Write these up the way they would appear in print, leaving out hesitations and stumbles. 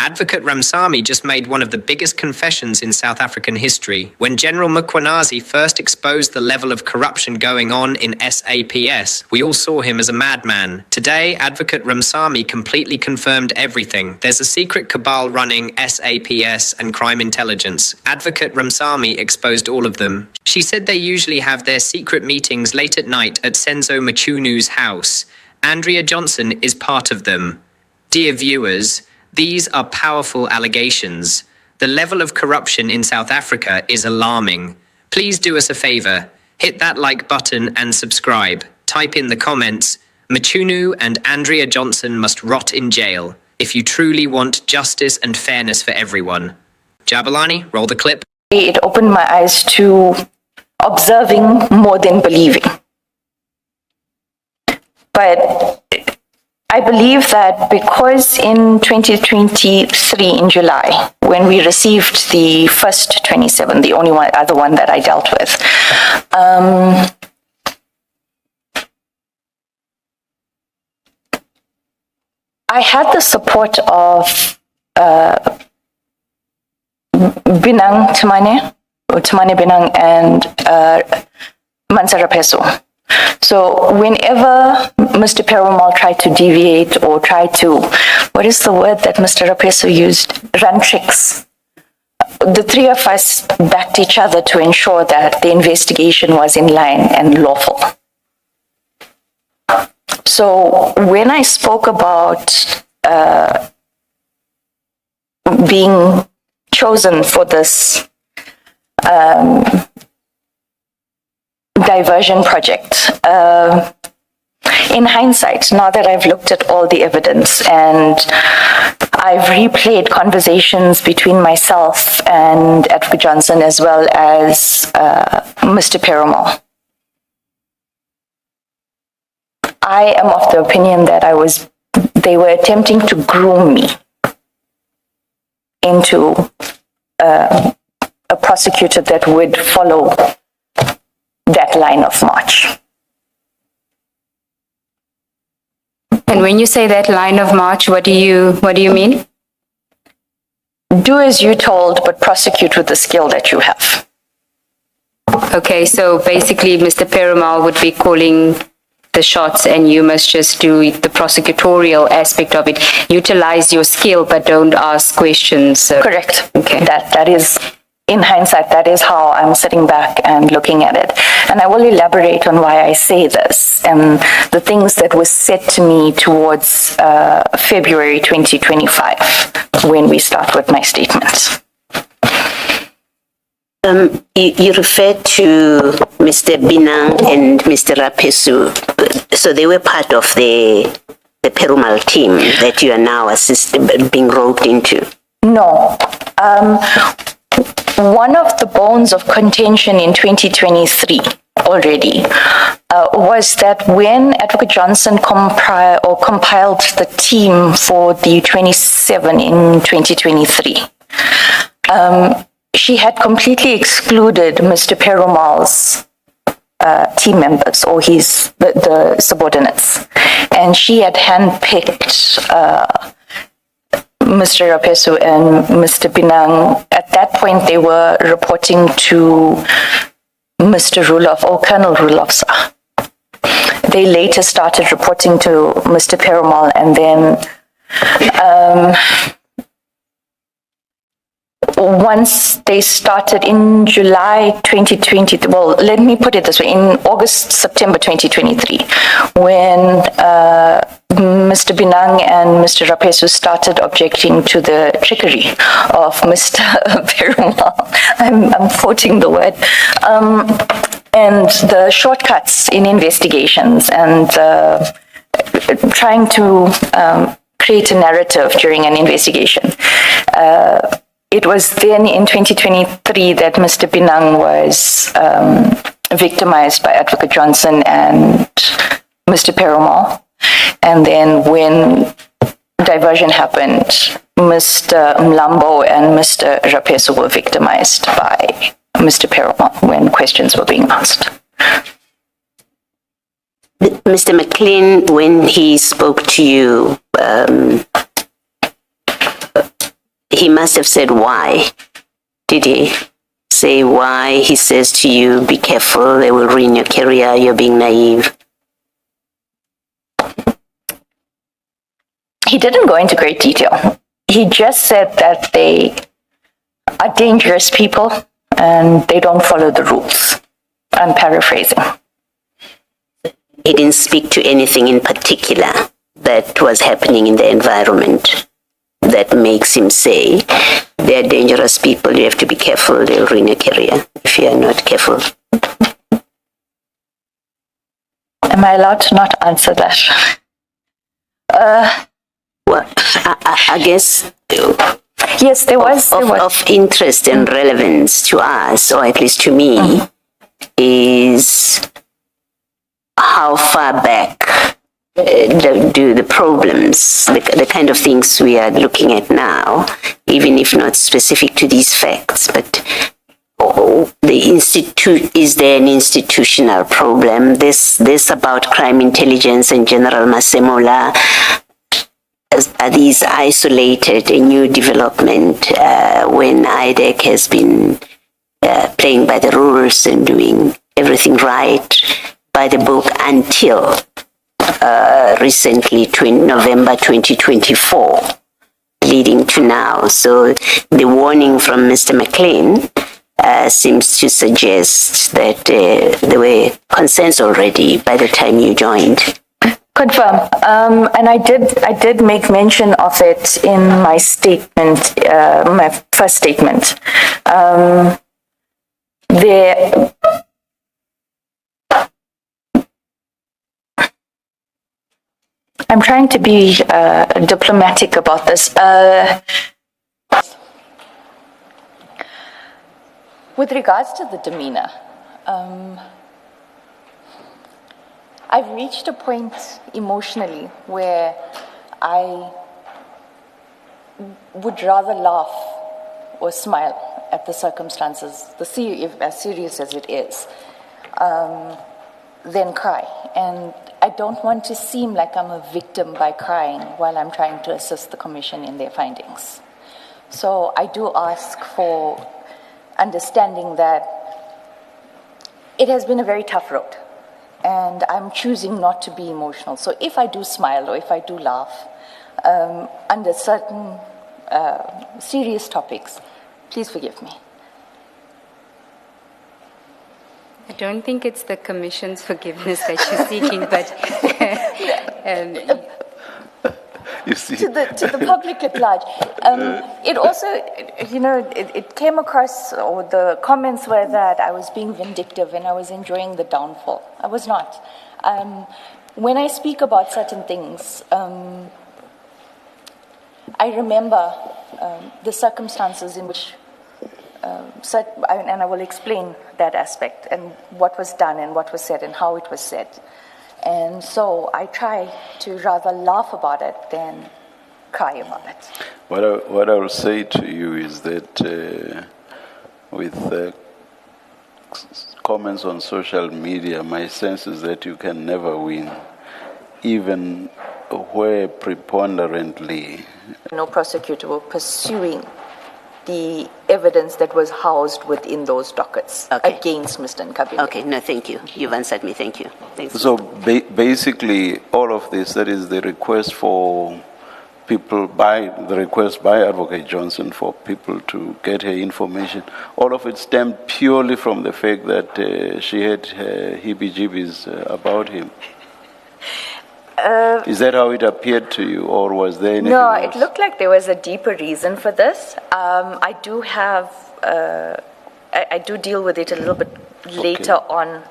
Advocate Ramsamy just made one of the biggest confessions in South African history when General Mkhwanazi first exposed the level of corruption going on in SAPS. We all saw him as a madman. Today, Advocate Ramsamy completely confirmed everything. There's a secret cabal running SAPS and Crime Intelligence. Advocate Ramsamy exposed all of them. She said they usually have their secret meetings late at night at Senzo Mchunu's house. Andrea Johnson is part of them. Dear viewers, these are powerful allegations. The level of corruption in South Africa is alarming. Please do us a favor. Hit that like button and subscribe. Type in the comments, Mchunu and Andrea Johnson must rot in jail if you truly want justice and fairness for everyone. Jabulani, roll the clip. It opened my eyes to observing more than believing. But I believe that because in 2023 in July, when we received the first 27, the only other one that I dealt with, I had the support of Binang Tumane Binang and Mansa Rapeso. So whenever Mr. Perumal tried to deviate or tried to, what is the word that Mr. Rapeso used? Run tricks. The three of us backed each other to ensure that the investigation was in line and lawful. So when I spoke about being chosen for this diversion project. In hindsight, now that I've looked at all the evidence and I've replayed conversations between myself and Advocate Johnson as well as Mr. Perumal, I am of the opinion that they were attempting to groom me into a prosecutor that would follow that line of march. And when you say that line of march, what do you mean? Do as you're told, but prosecute with the skill that you have. Okay, so basically Mr. Perumal would be calling the shots and you must just do the prosecutorial aspect of it. Utilize your skill, but don't ask questions. Correct. Okay. That is, in hindsight, that is how I'm sitting back and looking at it. And I will elaborate on why I say this and the things that were said to me towards February 2025 when we start with my statements. You referred to Mr. Binang and Mr. Rapesu. So they were part of the Perumal team that you are now being roped into? No. One of the bones of contention in 2023 already was that when Advocate Johnson compiled the team for the 27 in 2023, she had completely excluded Mr. Perumal's team members or the subordinates, and she had handpicked Mr. Rapesu and Mr. Binang. At that point, they were reporting to Mr. Rulof or Colonel Rulofsa. They later started reporting to Mr. Perumal, and then once they started in July 2020, well, let me put it this way, in September 2023, when Mr. Binang and Mr. Rapesu started objecting to the trickery of Mr. Perumal. I'm quoting the word. And the shortcuts in investigations and trying to create a narrative during an investigation. It was then in 2023 that Mr. Binang was victimized by Advocate Johnson and Mr. Perumal. And then when diversion happened, Mr. Mlambo and Mr. Rapesu were victimized by Mr. Perumal when questions were being asked. Mr. McLean, when he spoke to you, He must have said why. Did he say why he says to you, be careful, they will ruin your career, you're being naive? He didn't go into great detail. He just said that they are dangerous people and they don't follow the rules. I'm paraphrasing. He didn't speak to anything in particular that was happening in the environment that makes him say, they're dangerous people, you have to be careful, they'll ruin your career if you are not careful. Am I allowed to not answer that? Well, I guess Yes, there was. of interest and relevance to us, or at least to me, is how far back do the problems, the kind of things we are looking at now, even if not specific to these facts, but is there an institutional problem? This about crime intelligence and General Masemola, are these isolated, a new development when IDEC has been playing by the rules and doing everything right by the book until recently, November 2024, leading to now? So the warning from Mr. McLean seems to suggest that there were concerns already by the time you joined. Confirm. And I did make mention of it in my statement, my first statement. I'm trying to be diplomatic about this. With regards to the demeanor, I've reached a point emotionally where I would rather laugh or smile at the circumstances, as serious as it is, than cry. And I don't want to seem like I'm a victim by crying while I'm trying to assist the Commission in their findings. So I do ask for understanding that it has been a very tough road. And I'm choosing not to be emotional. So if I do smile or if I do laugh under certain serious topics, please forgive me. I don't think it's the Commission's forgiveness that you're seeking, but you see. To the public at large. It also, it came across, or the comments were that I was being vindictive and I was enjoying the downfall. I was not. When I speak about certain things, I remember the circumstances in which, and I will explain that aspect and what was done and what was said and how it was said. And so I try to rather laugh about it than cry about it. What I will say to you is that with comments on social media, my sense is that you can never win, even where preponderantly. No prosecutor will pursuing the evidence that was housed within those dockets against Mr. Nkabinde. Okay, no, thank you. You've answered me. Thank you. Thanks. So basically, all of this, that is the request for people the request by Advocate Johnson for people to get her information, all of it stemmed purely from the fact that she had heebie-jeebies about him. Is that how it appeared to you, or was there anything else? It looked like there was a deeper reason for this. I do have, I do deal with it a little bit later on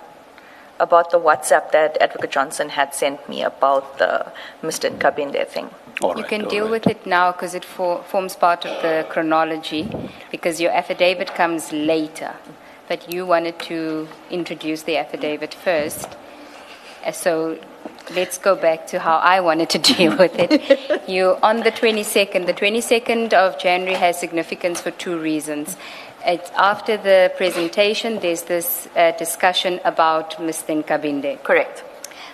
about the WhatsApp that Advocate Johnson had sent me about the Mr. Nkabinde thing. You can deal with it now because it forms part of the chronology, because your affidavit comes later, but you wanted to introduce the affidavit first. So let's go back to how I wanted to deal with it. You, on the 22nd of January has significance for two reasons. It's after the presentation, there's this discussion about Mr. Nkabinde. Correct.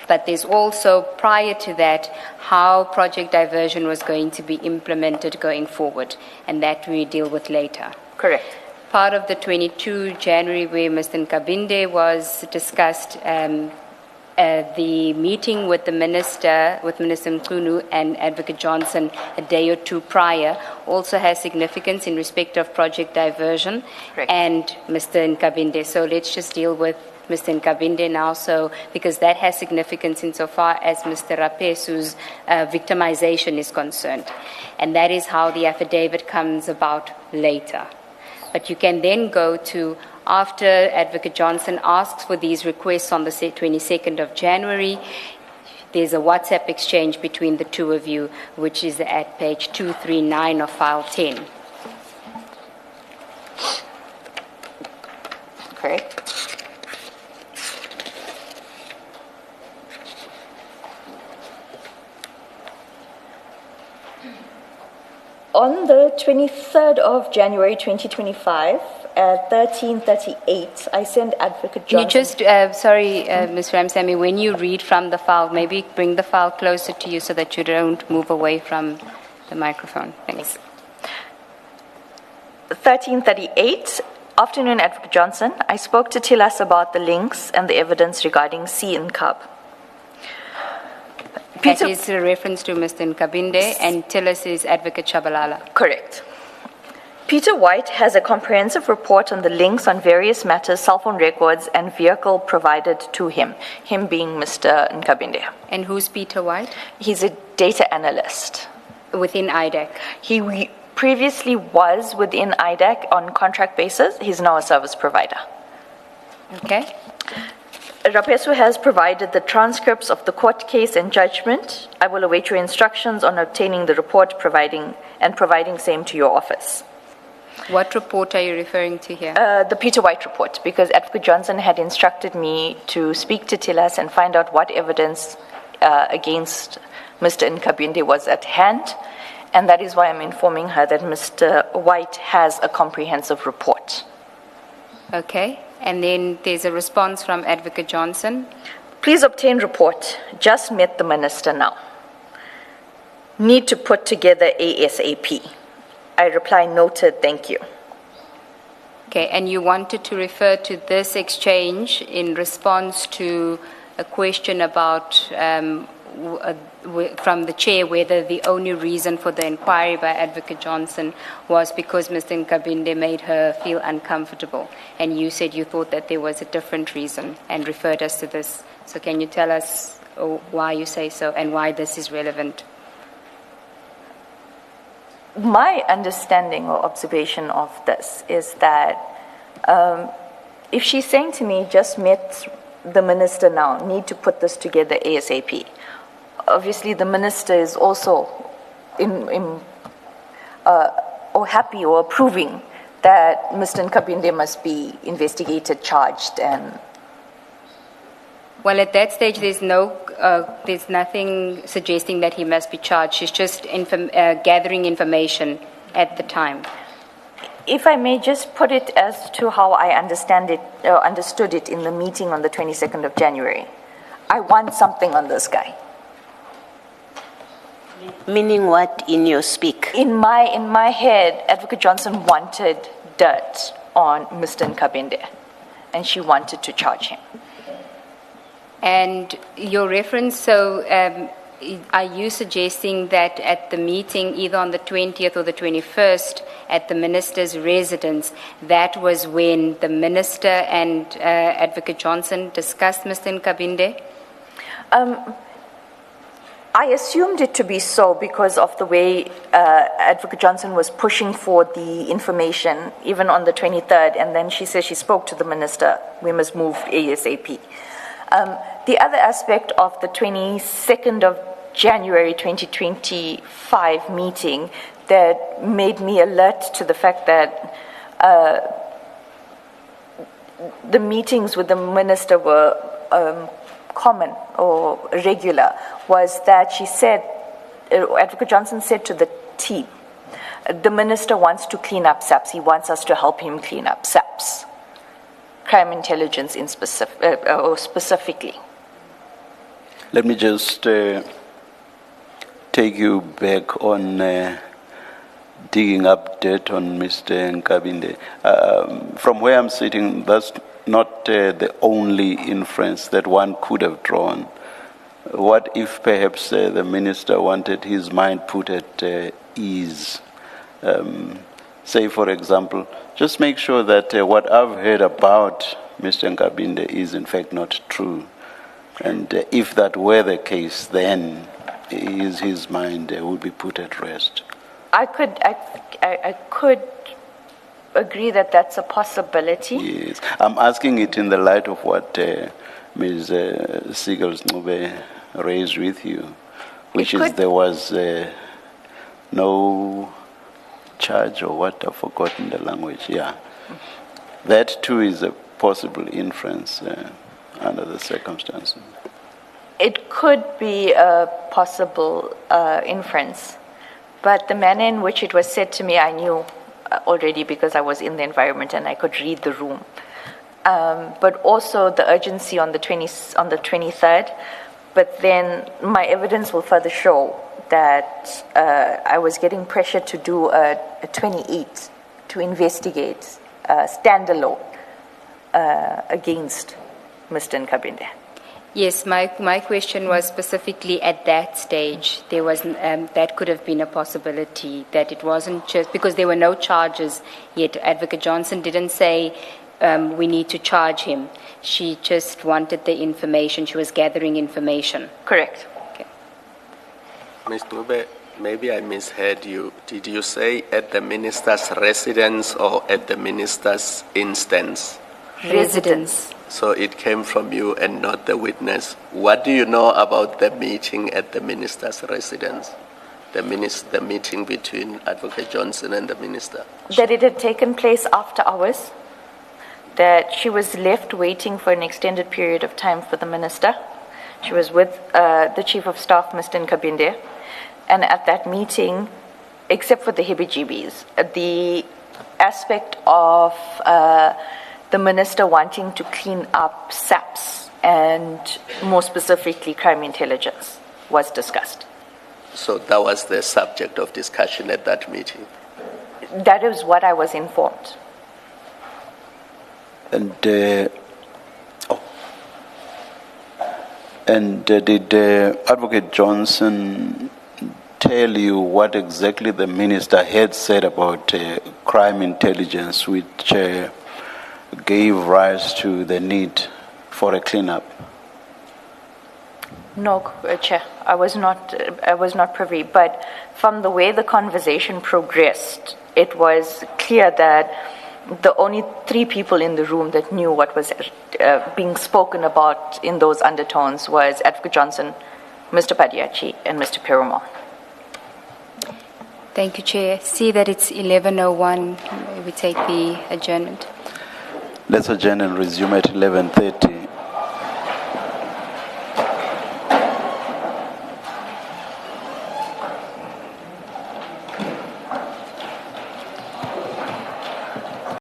but there's also, prior to that, how project diversion was going to be implemented going forward, and that we deal with later. Correct. Part of the 22 January where Mr. Nkabinde was discussed, the meeting with the Minister Mchunu and Advocate Johnson a day or two prior also has significance in respect of project diversion. Correct. And Mr. Nkabinde. So let's just deal with Mr. Nkabinde now, because that has significance insofar as Mr. Rapesu's victimization is concerned. And that is how the affidavit comes about later. But you can then go to, after Advocate Johnson asks for these requests on the 22nd of January, there's a WhatsApp exchange between the two of you, which is at page 239 of file 10. Correct. On the 23rd of January 2025, at 13:38, I send Advocate Johnson. Can you just, Ms. Ramsamy, when you read from the file, maybe bring the file closer to you so that you don't move away from the microphone. Thanks. 13:38, afternoon, Advocate Johnson. I spoke to Tilas about the links and the evidence regarding C in Cub. That is a reference to Mr. Nkabinde, and Tillis is Advocate Shabalala. Correct. Peter White has a comprehensive report on the links on various matters, cell phone records, and vehicle provided to him being Mr. Nkabinde. And who's Peter White? He's a data analyst. Within IDAC. He previously was within IDAC on contract basis. He's now a service provider. Okay. Rapesu has provided the transcripts of the court case and judgment. I will await your instructions on obtaining the report, providing same to your office. What report are you referring to here? The Peter White report, because Advocate Johnson had instructed me to speak to Tilas and find out what evidence against Mr. Nkabinde was at hand, and that is why I'm informing her that Mr. White has a comprehensive report. Okay. And then there's a response from Advocate Johnson. Please obtain report. Just met the minister now. Need to put together ASAP. I reply, noted, thank you. Okay, and you wanted to refer to this exchange in response to a question about from the chair whether the only reason for the inquiry by Advocate Johnson was because Mr. Nkabinde made her feel uncomfortable. And you said you thought that there was a different reason and referred us to this. So can you tell us why you say so and why this is relevant? My understanding or observation of this is that if she's saying to me, just met the minister now, need to put this together ASAP, obviously the minister is also or happy or approving that Mr. Nkabinde must be investigated, charged, and... Well, at that stage, there's nothing suggesting that he must be charged. She's just gathering information at the time. If I may just put it as to how I understood it in the meeting on the 22nd of January. I want something on this guy. Meaning what in your speak? In my head, Advocate Johnson wanted dirt on Mr. Nkabinde, and she wanted to charge him. And your reference, are you suggesting that at the meeting, either on the 20th or the 21st, at the minister's residence, that was when the minister and Advocate Johnson discussed Mr. Nkabinde? I assumed it to be so because of the way Advocate Johnson was pushing for the information, even on the 23rd, and then she said she spoke to the minister, we must move ASAP. The other aspect of the 22nd of January 2025 meeting that made me alert to the fact that the meetings with the minister were common or regular was that she said, Advocate Johnson said to the team, the minister wants to clean up SAPS. He wants us to help him clean up SAPS. Crime Intelligence specifically. Let me just take you back on digging up dirt on Mr. Nkabinde. From where I'm sitting, that's not the only inference that one could have drawn. What if perhaps the minister wanted his mind put at ease? Say, for example, just make sure that what I've heard about Mr. Nkabinde is in fact not true. And if that were the case, then his mind would be put at rest. I could agree that that's a possibility. Yes, I'm asking it in the light of what Ms. Sigels-Ncube raised with you, which is there was no charge or what, I've forgotten the language, yeah. That too is a possible inference under the circumstances. It could be a possible inference, but the manner in which it was said to me, I knew already because I was in the environment and I could read the room. But also the urgency on the 23rd, but then my evidence will further show that I was getting pressure to do a 28 to investigate standalone against Mr. Nkabinde. Yes, my question was specifically at that stage. There was that could have been a possibility that it wasn't just because there were no charges yet. Advocate Johnson didn't say we need to charge him. She just wanted the information. She was gathering information. Correct. Okay. Ms. Ncube, maybe I misheard you. Did you say at the minister's residence or at the minister's instance? Residence. So it came from you and not the witness. What do you know about the meeting at the minister's residence? The meeting between Advocate Johnson and the minister? That it had taken place after hours, that she was left waiting for an extended period of time for the minister. She was with the Chief of Staff, Mr. Nkabinde, and at that meeting, except for the heebie-jeebies, the aspect of the minister wanting to clean up SAPS and more specifically crime intelligence was discussed. So that was the subject of discussion at that meeting? That is what I was informed. And did Advocate Johnson tell you what exactly the minister had said about crime intelligence, which gave rise to the need for a cleanup? No, Chair, I was not privy. But from the way the conversation progressed, it was clear that the only three people in the room that knew what was being spoken about in those undertones was Advocate Johnson, Mr. Padiachi, and Mr. Perumal. Thank you, Chair. See that it's 11:01. We take the adjournment. Let's adjourn and resume at 11:30.